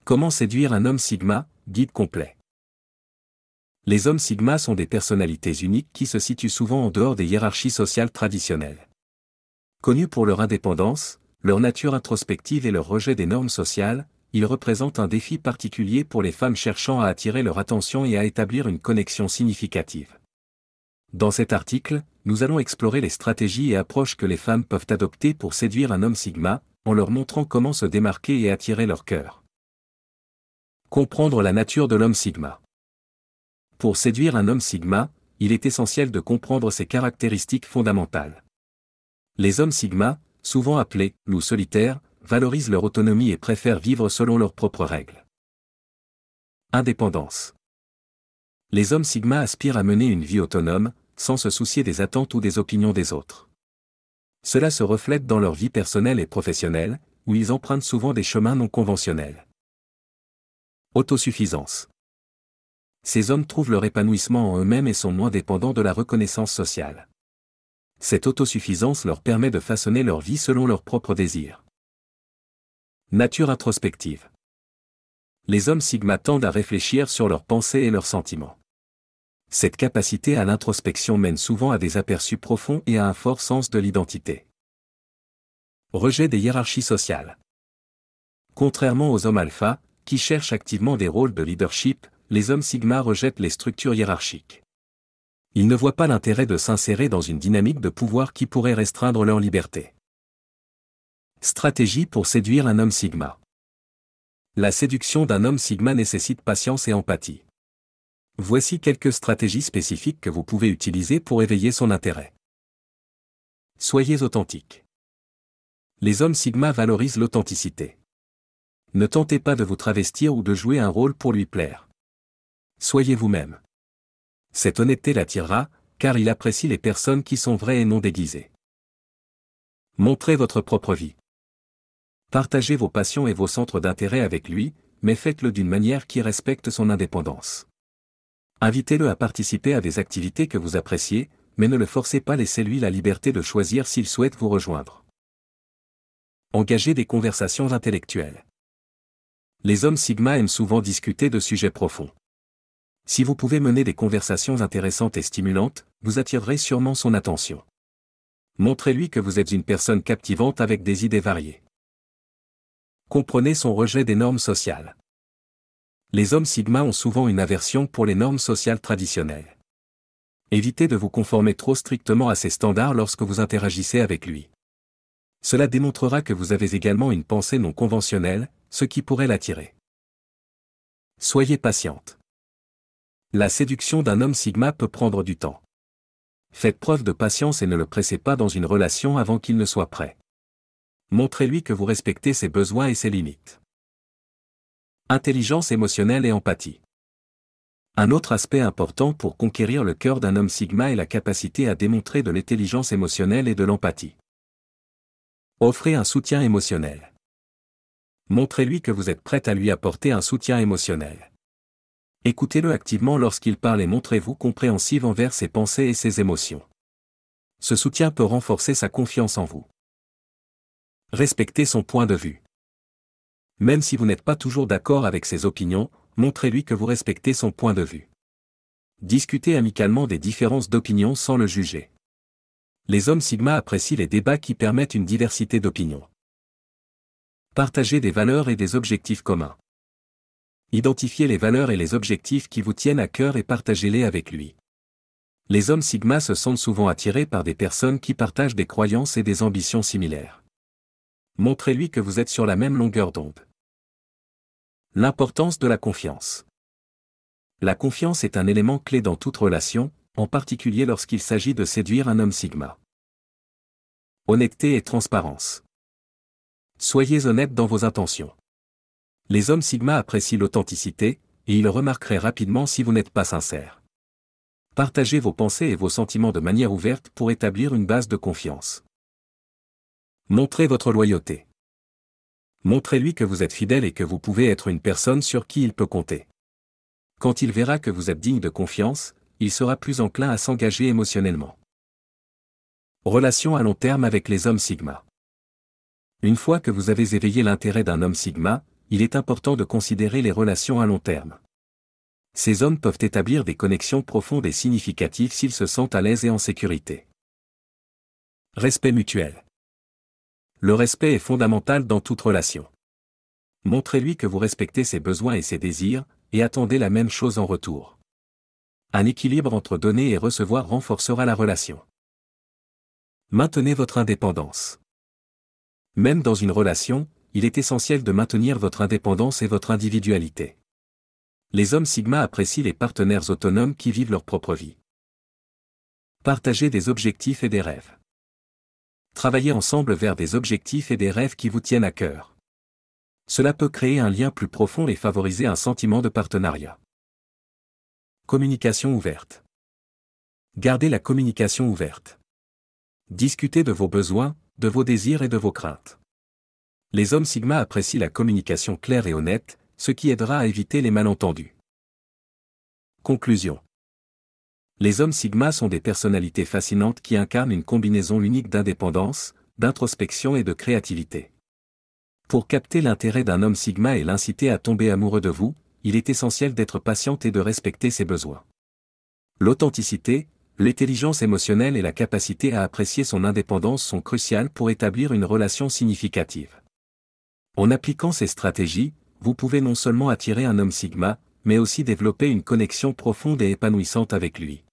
Comment séduire un homme Sigma, guide complet. Les hommes Sigma sont des personnalités uniques qui se situent souvent en dehors des hiérarchies sociales traditionnelles. Connus pour leur indépendance, leur nature introspective et leur rejet des normes sociales, ils représentent un défi particulier pour les femmes cherchant à attirer leur attention et à établir une connexion significative. Dans cet article, nous allons explorer les stratégies et approches que les femmes peuvent adopter pour séduire un homme Sigma, en leur montrant comment se démarquer et attirer leur cœur. Comprendre la nature de l'homme Sigma. Pour séduire un homme Sigma, il est essentiel de comprendre ses caractéristiques fondamentales. Les hommes Sigma, souvent appelés « loups solitaires », valorisent leur autonomie et préfèrent vivre selon leurs propres règles. Indépendance. Les hommes Sigma aspirent à mener une vie autonome, sans se soucier des attentes ou des opinions des autres. Cela se reflète dans leur vie personnelle et professionnelle, où ils empruntent souvent des chemins non conventionnels. Autosuffisance. Ces hommes trouvent leur épanouissement en eux-mêmes et sont moins dépendants de la reconnaissance sociale. Cette autosuffisance leur permet de façonner leur vie selon leurs propres désirs. Nature introspective. Les hommes Sigma tendent à réfléchir sur leurs pensées et leurs sentiments. Cette capacité à l'introspection mène souvent à des aperçus profonds et à un fort sens de l'identité. Rejet des hiérarchies sociales. Contrairement aux hommes alpha, qui cherchent activement des rôles de leadership, les hommes Sigma rejettent les structures hiérarchiques. Ils ne voient pas l'intérêt de s'insérer dans une dynamique de pouvoir qui pourrait restreindre leur liberté. Stratégie pour séduire un homme Sigma. La séduction d'un homme Sigma nécessite patience et empathie. Voici quelques stratégies spécifiques que vous pouvez utiliser pour éveiller son intérêt. Soyez authentique. Les hommes Sigma valorisent l'authenticité. Ne tentez pas de vous travestir ou de jouer un rôle pour lui plaire. Soyez vous-même. Cette honnêteté l'attirera, car il apprécie les personnes qui sont vraies et non déguisées. Montrez votre propre vie. Partagez vos passions et vos centres d'intérêt avec lui, mais faites-le d'une manière qui respecte son indépendance. Invitez-le à participer à des activités que vous appréciez, mais ne le forcez pas, laissez-lui la liberté de choisir s'il souhaite vous rejoindre. Engagez des conversations intellectuelles. Les hommes Sigma aiment souvent discuter de sujets profonds. Si vous pouvez mener des conversations intéressantes et stimulantes, vous attirerez sûrement son attention. Montrez-lui que vous êtes une personne captivante avec des idées variées. Comprenez son rejet des normes sociales. Les hommes Sigma ont souvent une aversion pour les normes sociales traditionnelles. Évitez de vous conformer trop strictement à ces standards lorsque vous interagissez avec lui. Cela démontrera que vous avez également une pensée non conventionnelle, ce qui pourrait l'attirer. Soyez patiente. La séduction d'un homme Sigma peut prendre du temps. Faites preuve de patience et ne le pressez pas dans une relation avant qu'il ne soit prêt. Montrez-lui que vous respectez ses besoins et ses limites. Intelligence émotionnelle et empathie. Un autre aspect important pour conquérir le cœur d'un homme Sigma est la capacité à démontrer de l'intelligence émotionnelle et de l'empathie. Offrez un soutien émotionnel. Montrez-lui que vous êtes prête à lui apporter un soutien émotionnel. Écoutez-le activement lorsqu'il parle et montrez-vous compréhensive envers ses pensées et ses émotions. Ce soutien peut renforcer sa confiance en vous. Respectez son point de vue. Même si vous n'êtes pas toujours d'accord avec ses opinions, montrez-lui que vous respectez son point de vue. Discutez amicalement des différences d'opinion sans le juger. Les hommes Sigma apprécient les débats qui permettent une diversité d'opinions. Partagez des valeurs et des objectifs communs. Identifiez les valeurs et les objectifs qui vous tiennent à cœur et partagez-les avec lui. Les hommes Sigma se sentent souvent attirés par des personnes qui partagent des croyances et des ambitions similaires. Montrez-lui que vous êtes sur la même longueur d'onde. L'importance de la confiance. La confiance est un élément clé dans toute relation, en particulier lorsqu'il s'agit de séduire un homme Sigma. Honnêteté et transparence. Soyez honnête dans vos intentions. Les hommes Sigma apprécient l'authenticité, et ils remarqueraient rapidement si vous n'êtes pas sincère. Partagez vos pensées et vos sentiments de manière ouverte pour établir une base de confiance. Montrez votre loyauté. Montrez-lui que vous êtes fidèle et que vous pouvez être une personne sur qui il peut compter. Quand il verra que vous êtes digne de confiance, il sera plus enclin à s'engager émotionnellement. Relation à long terme avec les hommes Sigma. Une fois que vous avez éveillé l'intérêt d'un homme Sigma, il est important de considérer les relations à long terme. Ces hommes peuvent établir des connexions profondes et significatives s'ils se sentent à l'aise et en sécurité. Respect mutuel. Le respect est fondamental dans toute relation. Montrez-lui que vous respectez ses besoins et ses désirs, et attendez la même chose en retour. Un équilibre entre donner et recevoir renforcera la relation. Maintenez votre indépendance. Même dans une relation, il est essentiel de maintenir votre indépendance et votre individualité. Les hommes Sigma apprécient les partenaires autonomes qui vivent leur propre vie. Partagez des objectifs et des rêves. Travaillez ensemble vers des objectifs et des rêves qui vous tiennent à cœur. Cela peut créer un lien plus profond et favoriser un sentiment de partenariat. Communication ouverte. Gardez la communication ouverte. Discutez de vos besoins, de vos désirs et de vos craintes. Les hommes Sigma apprécient la communication claire et honnête, ce qui aidera à éviter les malentendus. Conclusion. Les hommes Sigma sont des personnalités fascinantes qui incarnent une combinaison unique d'indépendance, d'introspection et de créativité. Pour capter l'intérêt d'un homme Sigma et l'inciter à tomber amoureux de vous, il est essentiel d'être patiente et de respecter ses besoins. L'authenticité, l'intelligence émotionnelle et la capacité à apprécier son indépendance sont cruciales pour établir une relation significative. En appliquant ces stratégies, vous pouvez non seulement attirer un homme Sigma, mais aussi développer une connexion profonde et épanouissante avec lui.